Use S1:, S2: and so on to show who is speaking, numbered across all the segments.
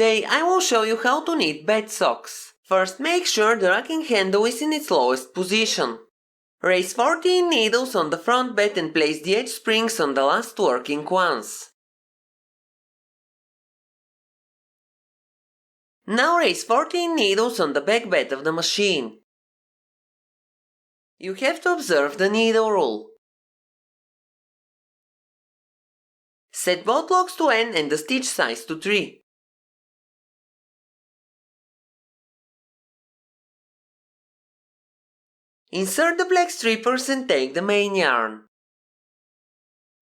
S1: Today I will show you how to knit bed socks. First, make sure the racking handle is in its lowest position. Raise 14 needles on the front bed and place the edge springs on the last working ones. Now raise 14 needles on the back bed of the machine. You have to observe the needle rule. Set both locks to N and the stitch size to 3. Insert the black strippers and take the main yarn.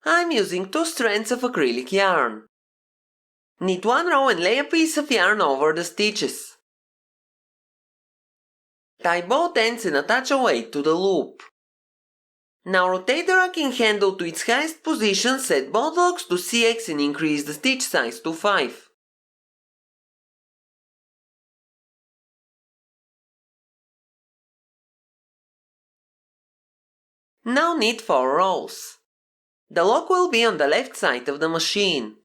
S1: I'm using 2 strands of acrylic yarn. Knit 1 row and lay a piece of yarn over the stitches. Tie both ends and attach a weight to the loop. Now rotate the racking handle to its highest position, set both locks to CX and increase the stitch size to 5. Now knit 4 rows. The lock will be on the left side of the machine.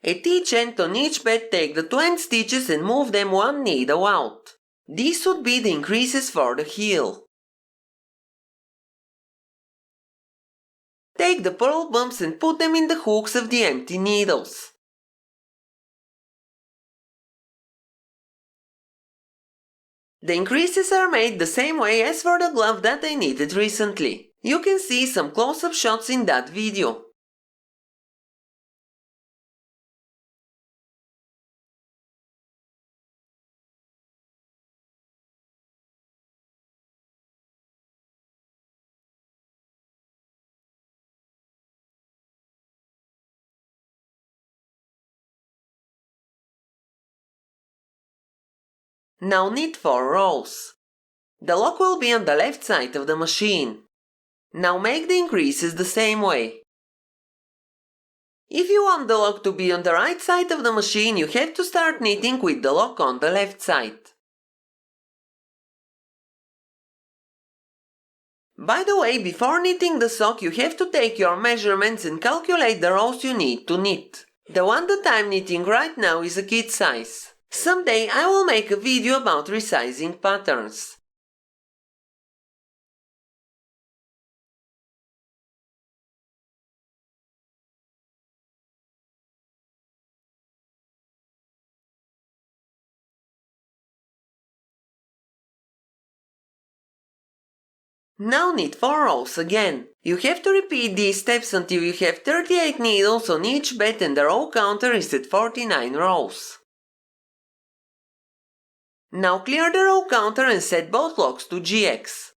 S1: At each end on each bed, take the 2 end stitches and move them 1 needle out. These would be the increases for the heel. Take the purl bumps and put them in the hooks of the empty needles. The increases are made the same way as for the glove that I knitted recently. You can see some close-up shots in that video. Now knit 4 rows. The lock will be on the left side of the machine. Now make the increases the same way. If you want the lock to be on the right side of the machine, you have to start knitting with the lock on the left side. By the way, before knitting the sock, you have to take your measurements and calculate the rows you need to knit. The one that I'm knitting right now is a kid size. Someday I will make a video about resizing patterns. Now knit 4 rows again. You have to repeat these steps until you have 38 needles on each bed and the row counter is at 49 rows. Now clear the row counter and set both locks to GX.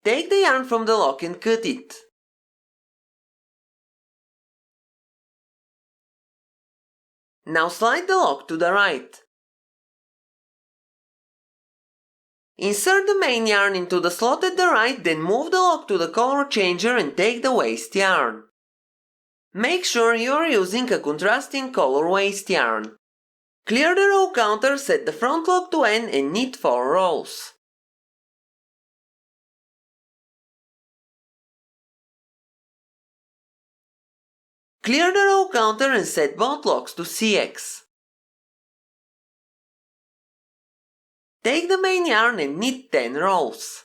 S1: Take the yarn from the lock and cut it. Now slide the lock to the right. Insert the main yarn into the slot at the right, then move the lock to the color changer and take the waste yarn. Make sure you are using a contrasting color waste yarn. Clear the row counter, set the front lock to N and knit 4 rows. Clear the row counter and set both locks to CX. Take the main yarn and knit 10 rows.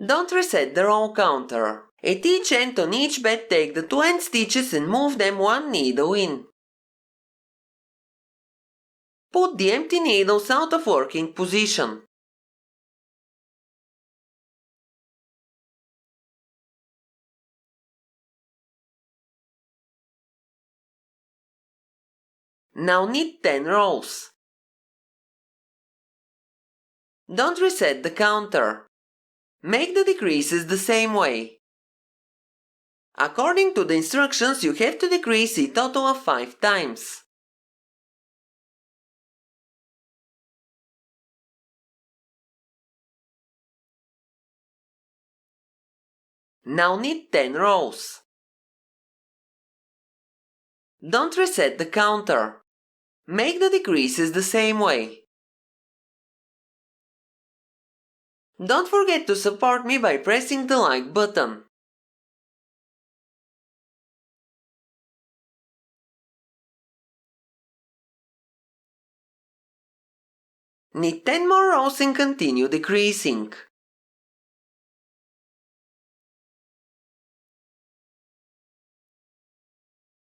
S1: Don't reset the row counter. At each end on each bed, take the 2 end stitches and move them 1 needle in. Put the empty needles out of working position. Now knit 10 rows. Don't reset the counter. Make the decreases the same way. According to the instructions, you have to decrease a total of 5 times. Now knit 10 rows. Don't reset the counter. Make the decreases the same way. Don't forget to support me by pressing the like button. Knit 10 more rows and continue decreasing.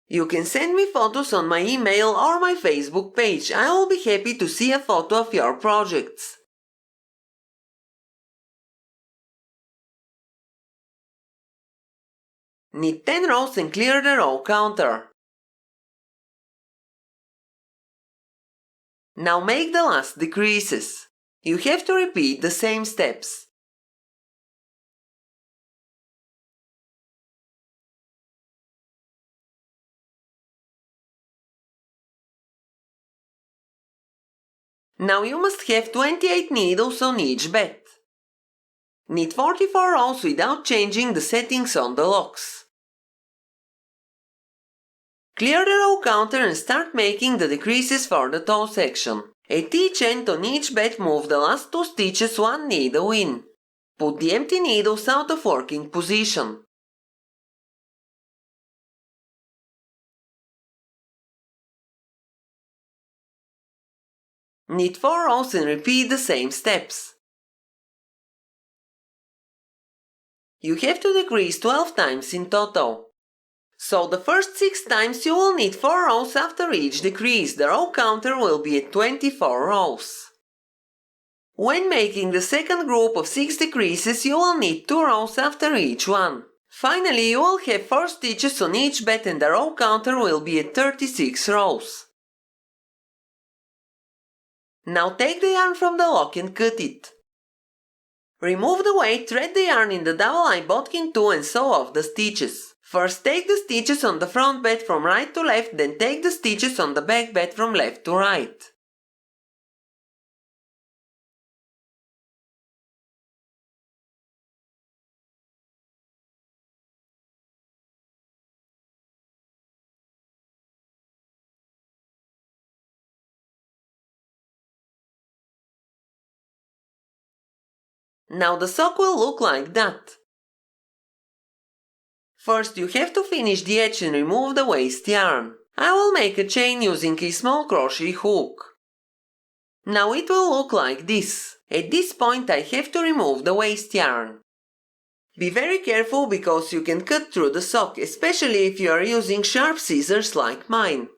S1: You can send me photos on my email or my Facebook page. I will be happy to see a photo of your projects. Knit 10 rows and clear the row counter. Now make the last decreases. You have to repeat the same steps. Now you must have 28 needles on each bed. Knit 44 rows without changing the settings on the locks. Clear the row counter and start making the decreases for the toe section. At each end on each bed move the last 2 stitches 1 needle in. Put the empty needles out of working position. Knit 4 rows and repeat the same steps. You have to decrease 12 times in total. So the first 6 times you will knit 4 rows after each decrease. The row counter will be at 24 rows. When making the second group of 6 decreases, you will knit 2 rows after each one. Finally, you will have 4 stitches on each bed and the row counter will be at 36 rows. Now take the yarn from the lock and cut it. Remove the weight, thread the yarn in the double-eye bodkin 2 and sew off the stitches. First take the stitches on the front bed from right to left, then take the stitches on the back bed from left to right. Now the sock will look like that. First you have to finish the edge and remove the waste yarn. I will make a chain using a small crochet hook. Now it will look like this. At this point I have to remove the waste yarn. Be very careful because you can cut through the sock, especially if you are using sharp scissors like mine.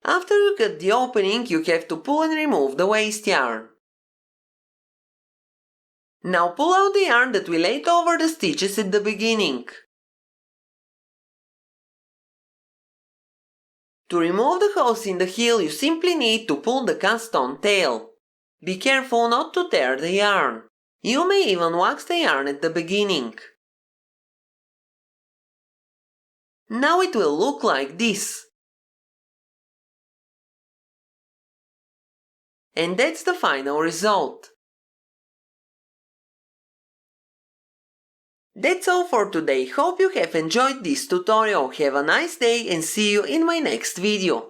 S1: After you cut the opening, you have to pull and remove the waste yarn. Now pull out the yarn that we laid over the stitches at the beginning. To remove the hose in the heel, you simply need to pull the cast-on tail. Be careful not to tear the yarn. You may even wax the yarn at the beginning. Now it will look like this. And that's the final result. That's all for today. Hope you have enjoyed this tutorial. Have a nice day and see you in my next video.